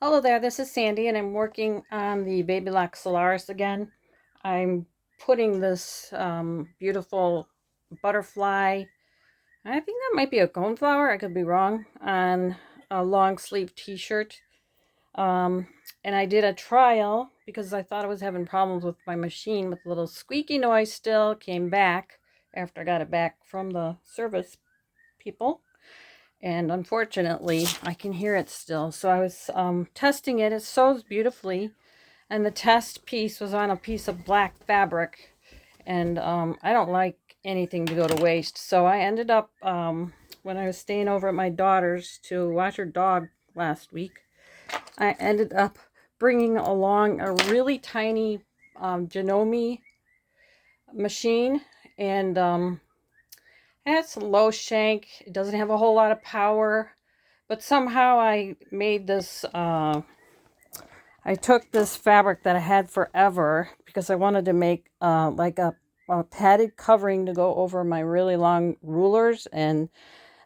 Hello there, this is Sandy, and I'm working on the Babylock Solaris again. I'm putting this beautiful butterfly, I think that might be a coneflower, I could be wrong, on a long sleeve t-shirt. Um, and I did a trial because I thought I was having problems with my machine with a little squeaky noise still. Came back after I got it back from the service people. And unfortunately, I can hear it still. So I was testing it. It sews beautifully. And the test piece was on a piece of black fabric. And I don't like anything to go to waste. So I ended up, when I was staying over at my daughter's to watch her dog last week, I ended up bringing along a really tiny Janome machine. And it has some low shank. It doesn't have a whole lot of power. But somehow I made this, I took this fabric that I had forever because I wanted to make like a padded covering to go over my really long rulers and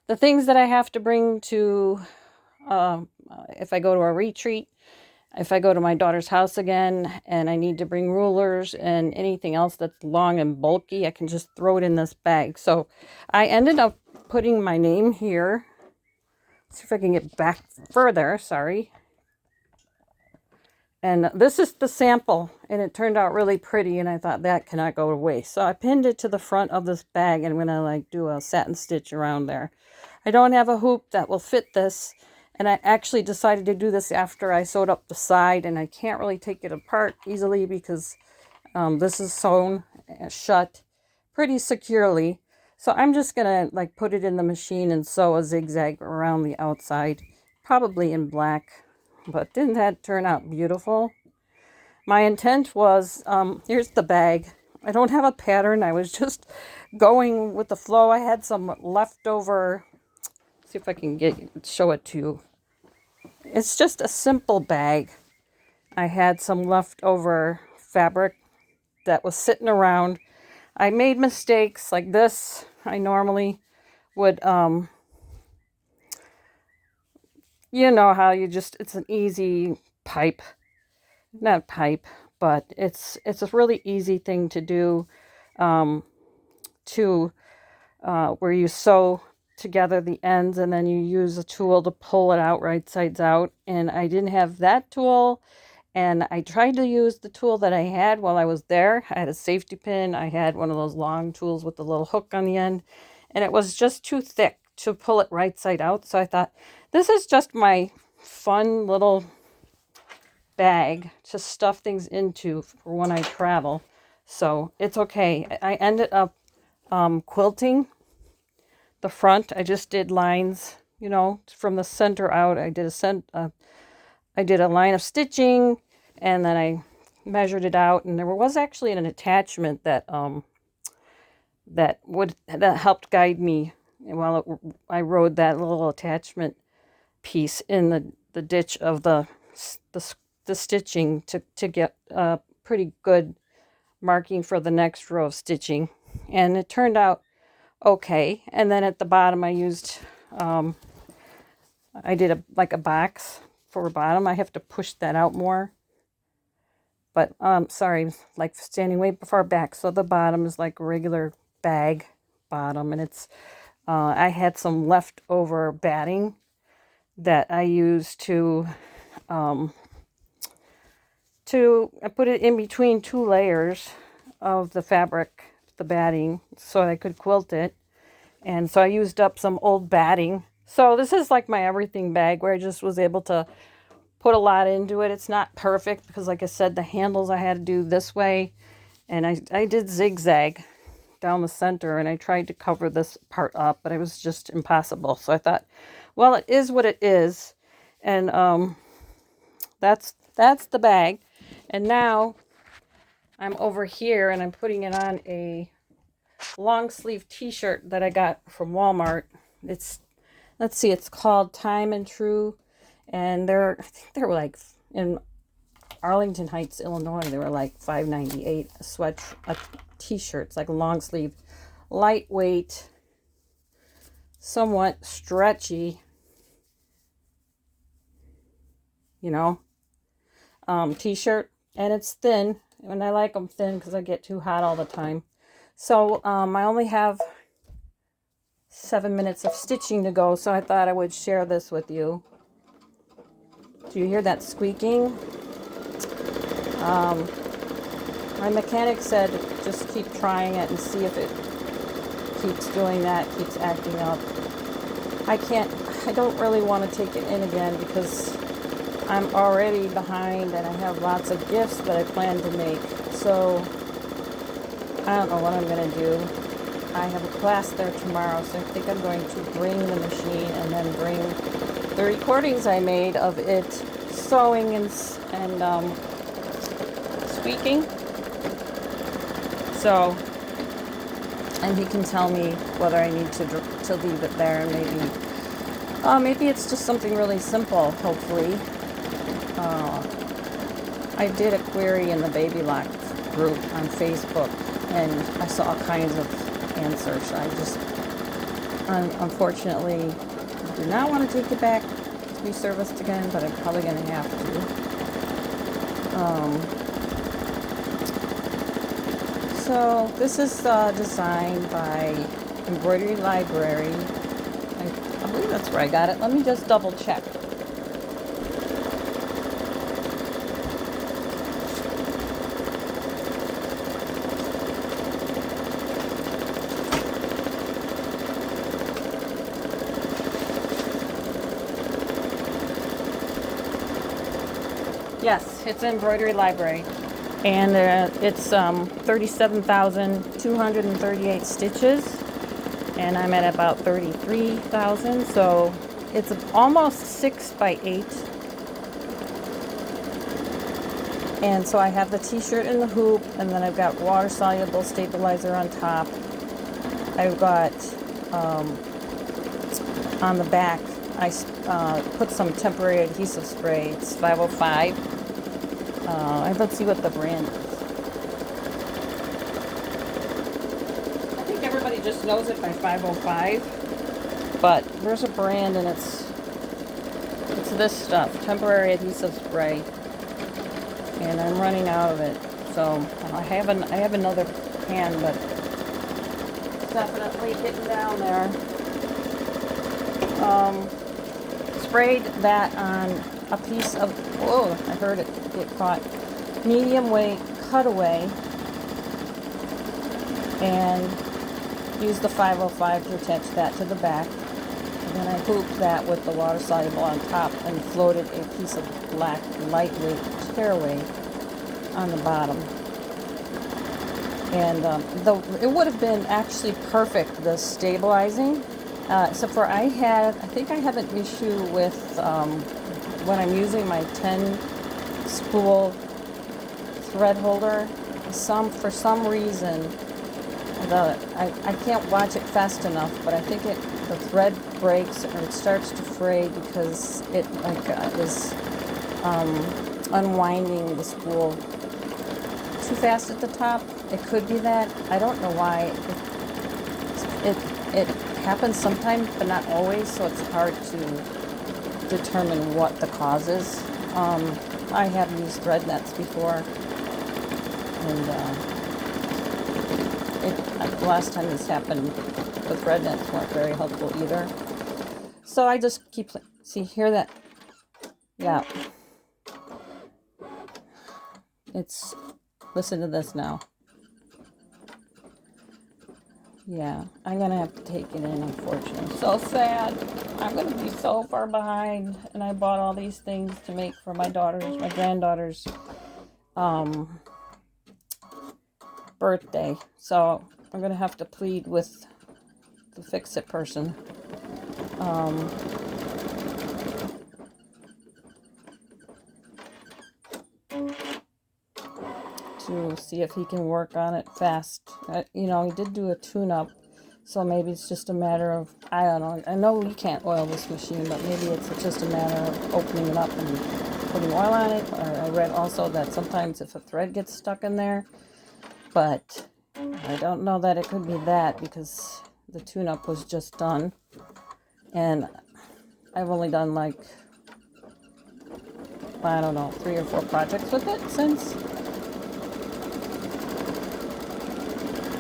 the things that I have to bring to, if I go to a retreat, if I go to my daughter's house again and I need to bring rulers and anything else that's long and bulky, I can just throw it in this bag. So I ended up putting my name here. Let's see if I can get back further, sorry. And this is the sample, and it turned out really pretty, and I thought that cannot go to waste. So I pinned it to the front of this bag, and I'm going to like do a satin stitch around there. I don't have a hoop that will fit this, and I actually decided to do this after I sewed up the side, and I can't really take it apart easily because this is sewn shut pretty securely. So I'm just going to like put it in the machine and sew a zigzag around the outside, probably in black. But didn't that turn out beautiful? My intent was, here's the bag. I don't have a pattern. I was just going with the flow. I had some leftover, see if I can show it to you. It's just a simple bag. I had some leftover fabric that was sitting around. I made mistakes like this. I normally would, you know how you just, it's an easy pipe. Not pipe, but it's a really easy thing to do, to where you sew together the ends and then you use a tool to pull it out right sides out. And I didn't have that tool, and I tried to use the tool that I had while I was there. I had a safety pin. I had one of those long tools with the little hook on the end, and it was just too thick to pull it right side out. So I thought, this is just my fun little bag to stuff things into for when I travel. So it's okay. I ended up quilting the front. I just did lines, you know, from the center out. I did a line of stitching, and then I measured it out, and there was actually an attachment that that helped guide me while I rode that little attachment piece in the ditch of the stitching to get a pretty good marking for the next row of stitching. And it turned out okay. And then at the bottom I used, I did like a box for a bottom. I have to push that out more. But sorry, like standing way far back. So the bottom is like a regular bag bottom. And it's, I had some leftover batting that I used to I put it in between two layers of the fabric, the batting, so I could quilt it. And so I used up some old batting. So this is like my everything bag where I just was able to put a lot into it. It's not perfect because, like I said, the handles I had to do this way. And I did zigzag down the center, and I tried to cover this part up, but it was just impossible. So I thought, well, it is what it is. And that's the bag. And now I'm over here and I'm putting it on a long sleeve t-shirt that I got from Walmart. It's, let's see, it's called Time and True. And I think they're like in Arlington Heights, Illinois, they were like $5.98 a t-shirt. It's like a long sleeve, lightweight, somewhat stretchy. you know, t-shirt, and it's thin, and I like them thin because I get too hot all the time. So I only have 7 minutes of stitching to go, so I thought I would share this with you. Do you hear that squeaking? My mechanic said just keep trying it and see if it keeps doing that, keeps acting up. I don't really want to take it in again because I'm already behind and I have lots of gifts that I plan to make. So I don't know what I'm going to do. I have a class there tomorrow, so I think I'm going to bring the machine and then bring the recordings I made of it sewing and squeaking. So, and he can tell me whether I need to leave it there, and maybe it's just something really simple, hopefully. I did a query in the Babylock group on Facebook, and I saw all kinds of answers. I just, unfortunately, do not want to take it back to be serviced again, but I'm probably going to have to. So this is designed by Embroidery Library. I believe that's where I got it. Let me just double check. Yes, it's Embroidery Library. And it's 37,238 stitches, and I'm at about 33,000, so it's almost 6 by 8. And so I have the t-shirt in the hoop, and then I've got water soluble stabilizer on top. I've got on the back I put some temporary adhesive spray. It's 505. Let's see what the brand is. I think everybody just knows it by 505, but there's a brand, and it's this stuff, temporary adhesive spray, and I'm running out of it. So I have another can, but it's definitely getting down there. Sprayed that on a piece of, whoa, I heard it get caught, medium weight cutaway, and used the 505 to attach that to the back. And then I hooped that with the water soluble on top and floated a piece of black lightweight tearaway on the bottom. And it would have been actually perfect, the stabilizing, except for I think I have an issue with when I'm using my 10 spool thread holder. For some reason, I can't watch it fast enough, but I think the thread breaks or it starts to fray because it is unwinding the spool too fast at the top. It could be that. I don't know why. It happens sometimes, but not always, so it's hard to determine what the cause is. I have used thread nets before, and the last time this happened, the thread nets weren't very helpful either. So I just keep, hear that? Yeah. Listen to this now. Yeah, I'm going to have to take it in, unfortunately. So sad. I'm going to be so far behind. And I bought all these things to make for my granddaughter's birthday. So I'm going to have to plead with the fix-it person. To see if he can work on it fast. He did do a tune-up, so maybe it's just a matter of, I don't know. I know we can't oil this machine, but maybe it's just a matter of opening it up and putting oil on it. Or I read also that sometimes if a thread gets stuck in there, but I don't know that it could be that because the tune-up was just done, and I've only done like I don't know, 3 or 4 projects with it since.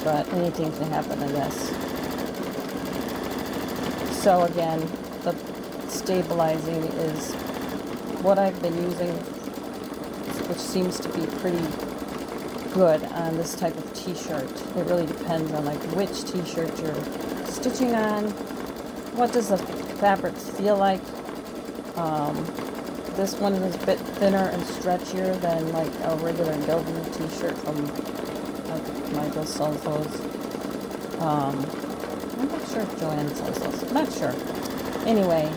But anything can happen, I guess. So again, the stabilizing is what I've been using, which seems to be pretty good on this type of t-shirt. It really depends on like which t-shirt you're stitching on. What does the fabric feel like? This one is a bit thinner and stretchier than like a regular Gildan t-shirt from Michael sells those. I'm not sure if Joanne sells those. I'm not sure. Anyway,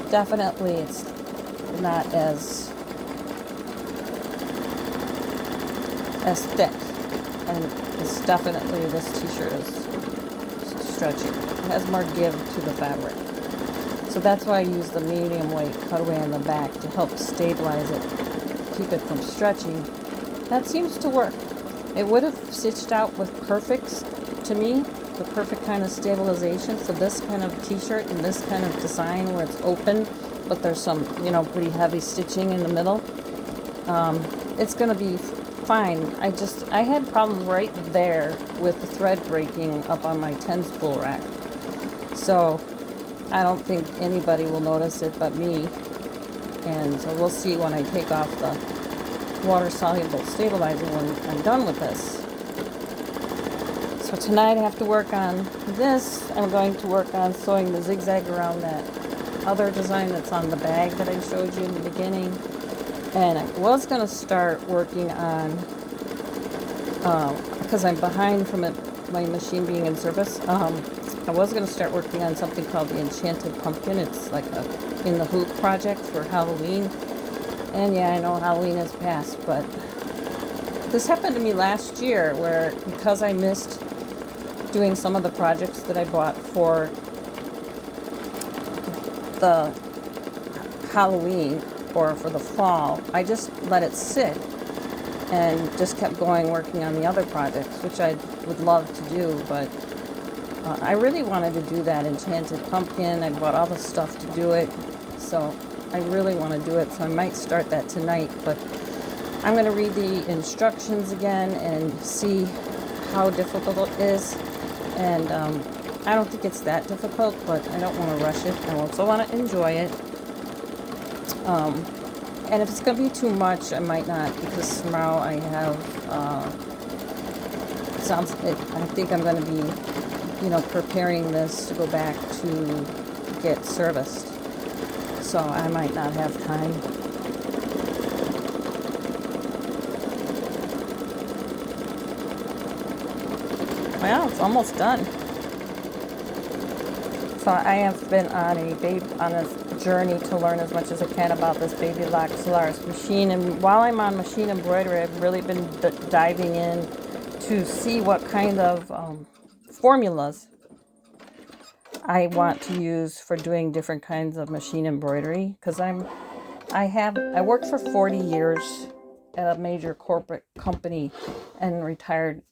definitely it's not as thick, and it's definitely, this t-shirt is stretchy. It has more give to the fabric. So that's why I use the medium weight cutaway on the back to help stabilize it, keep it from stretching. That seems to work. It would have stitched out with perfects to me, the perfect kind of stabilization for this kind of t-shirt and this kind of design where it's open, but there's some, you know, pretty heavy stitching in the middle. It's going to be fine. I had problems right there with the thread breaking up on my 10 spool rack. So I don't think anybody will notice it but me. And so we'll see when I take off the water-soluble stabilizer when I'm done with this. So tonight I have to work on this. I'm going to work on sewing the zigzag around that other design that's on the bag that I showed you in the beginning. And I was going to start working on, because I'm behind from my machine being in service, I was going to start working on something called the Enchanted Pumpkin. It's like a in the hoop project for Halloween. And yeah, I know Halloween has passed, but this happened to me last year where, because I missed doing some of the projects that I bought for the Halloween or for the fall, I just let it sit and just kept working on the other projects, which I would love to do, but I really wanted to do that Enchanted Pumpkin. I bought all the stuff to do it, so I really want to do it, so I might start that tonight, but I'm going to read the instructions again and see how difficult it is, and I don't think it's that difficult, but I don't want to rush it. I also want to enjoy it. And if it's going to be too much, I might not, because tomorrow I have, I think I'm going to be, you know, preparing this to go back to get serviced. So I might not have time. Well, it's almost done. So I have been on a journey to learn as much as I can about this Babylock Solaris machine, and while I'm on machine embroidery, I've really been diving in to see what kind of formulas I want to use for doing different kinds of machine embroidery, because I worked for 40 years at a major corporate company and retired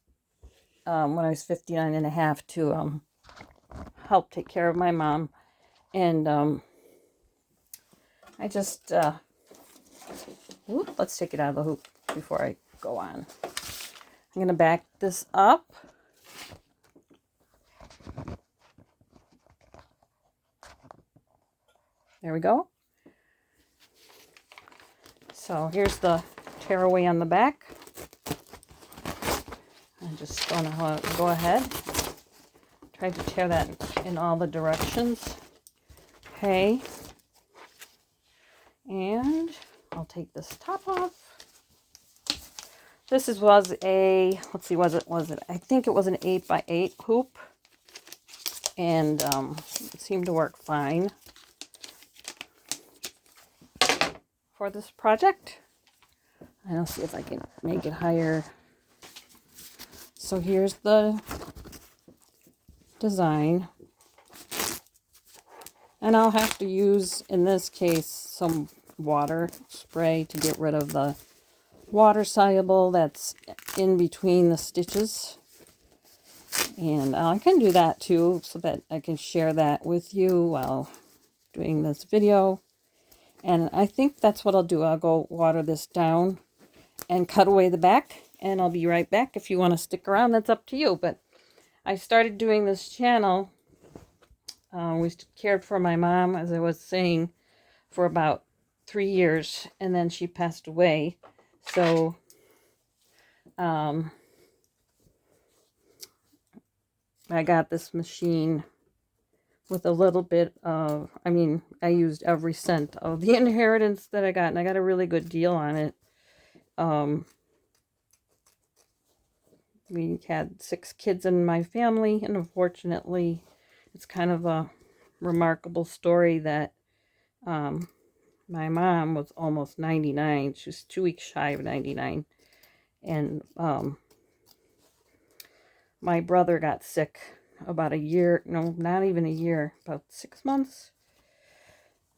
when I was 59 and a half to help take care of my mom. And I just let's take it out of the hoop before I go on. I'm going to back this up. There we go. So here's the tearaway on the back. I'm just going to go ahead. Try to tear that in all the directions. Okay. And I'll take this top off. This was a, let's see, was it? I think it was an 8x8 hoop. And it seemed to work fine for this project. I'll see if I can make it higher. So here's the design. And I'll have to use, in this case, some water spray to get rid of the water soluble that's in between the stitches. And I can do that too, so that I can share that with you while doing this video. And I think that's what I'll do. I'll go water this down and cut away the back, and I'll be right back. If you want to stick around, that's up to you. But I started doing this channel. We cared for my mom, as I was saying, for about 3 years, and then she passed away. So I got this machine with a little bit of, I used every cent of the inheritance that I got, and I got a really good deal on it. We had 6 kids in my family, and unfortunately, it's kind of a remarkable story that my mom was almost 99. She was 2 weeks shy of 99. And my brother got sick about a year, no, not even a year, about 6 months.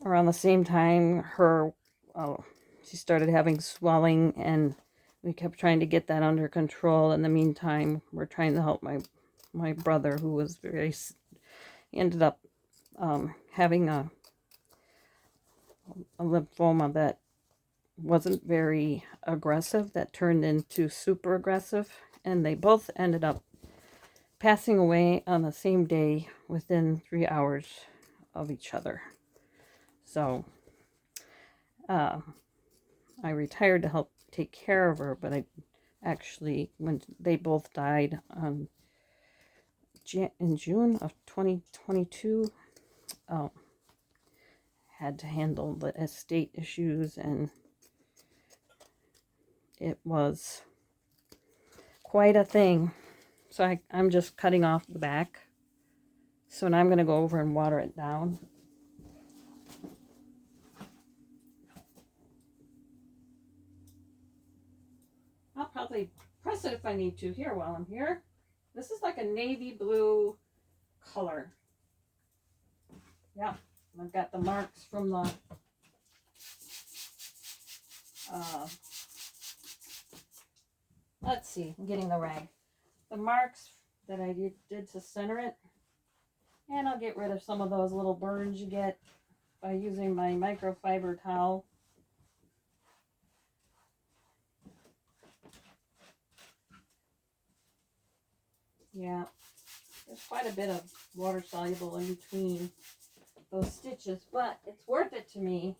Around the same time, she started having swelling, and we kept trying to get that under control. In the meantime, we're trying to help my brother, who was he ended up having a lymphoma that wasn't very aggressive, that turned into super aggressive, and they both ended up passing away on the same day within 3 hours of each other. So I retired to help take care of her, but I actually, when they both died in June of 2022, had to handle the estate issues, and it was quite a thing. So I'm just cutting off the back. So now I'm going to go over and water it down. I'll probably press it if I need to here while I'm here. This is like a navy blue color. Yeah, I've got the marks from the let's see, I'm getting the rag. The marks that I did to center it. And I'll get rid of some of those little burns you get by using my microfiber towel. Yeah, there's quite a bit of water soluble in between those stitches, but it's worth it to me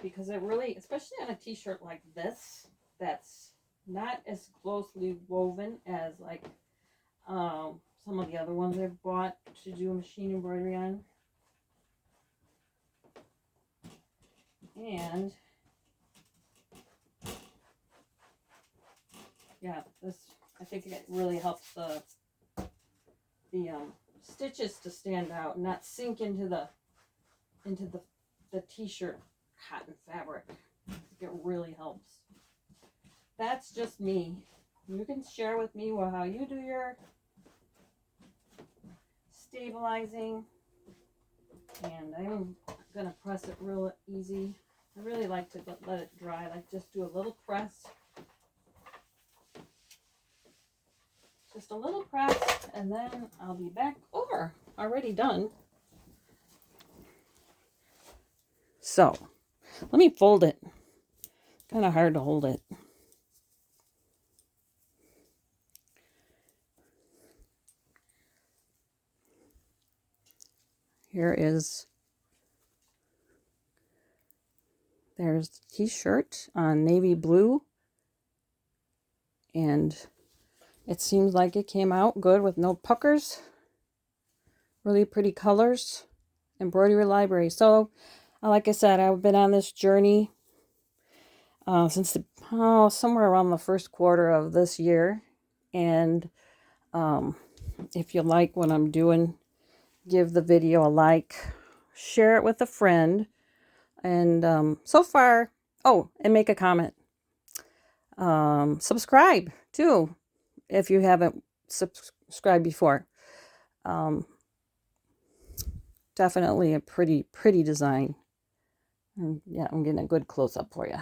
because it really, especially on a t-shirt like this, that's not as closely woven as like some of the other ones I've bought to do machine embroidery on. And yeah, this, I think it really helps the stitches to stand out and not sink into the t-shirt cotton fabric. It really helps. That's just me. You can share with me how you do your stabilizing, and I'm gonna press it real easy. I really like to let it dry, like just do a little press. Just a little press, and then I'll be back over. Already done. So, let me fold it. Kind of hard to hold it. There's the t-shirt on navy blue, and it seems like it came out good with no puckers. Really pretty colors. Embroidery Library. So, like I said, I've been on this journey since somewhere around the first quarter of this year. And if you like what I'm doing, give the video a like, share it with a friend, and so far, and make a comment. Subscribe too if you haven't subscribed before. Definitely a pretty design. And yeah, I'm getting a good close-up for you.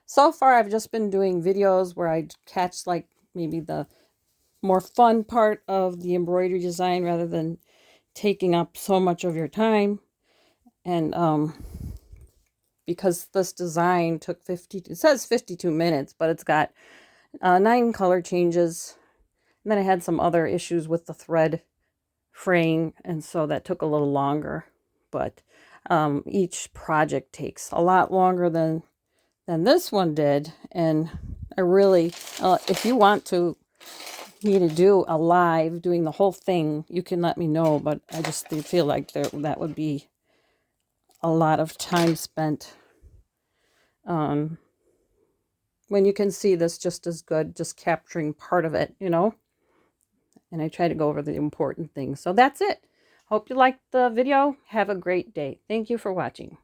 So far, I've just been doing videos where I catch like maybe the more fun part of the embroidery design rather than taking up so much of your time. And because this design took it says 52 minutes, but it's got 9 color changes. And then I had some other issues with the thread fraying, and so that took a little longer. But each project takes a lot longer than this one did. And I really, if you want me to do a live doing the whole thing, you can let me know. But I just feel like that would be a lot of time spent. When you can see this just as good, just capturing part of it, you know. And I try to go over the important things. So that's it. Hope you liked the video. Have a great day. Thank you for watching.